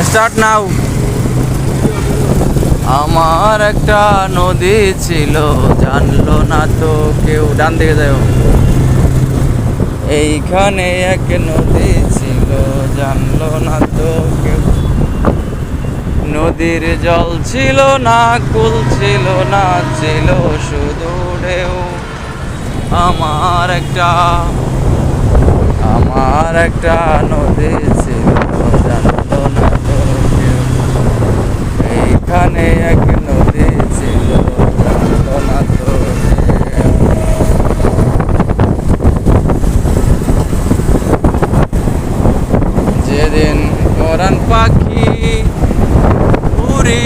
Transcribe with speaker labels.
Speaker 1: Start now. আমার একটা নদী ছিল, জানলো না তো কেউ। ডান দিকে যাও। এইখানে এক নদী ছিল, জানলো না তো কেউ। নদীর জল ছিল না, কুল ছিল না, ছিল শুধু ঢেউ। আমার একটা নদী ছিল, জানলো না তো কেউ। এইখানে এক নদী ছিল, জানলো না তো কেউ। যেদিন পরাণ পাখি উড়ি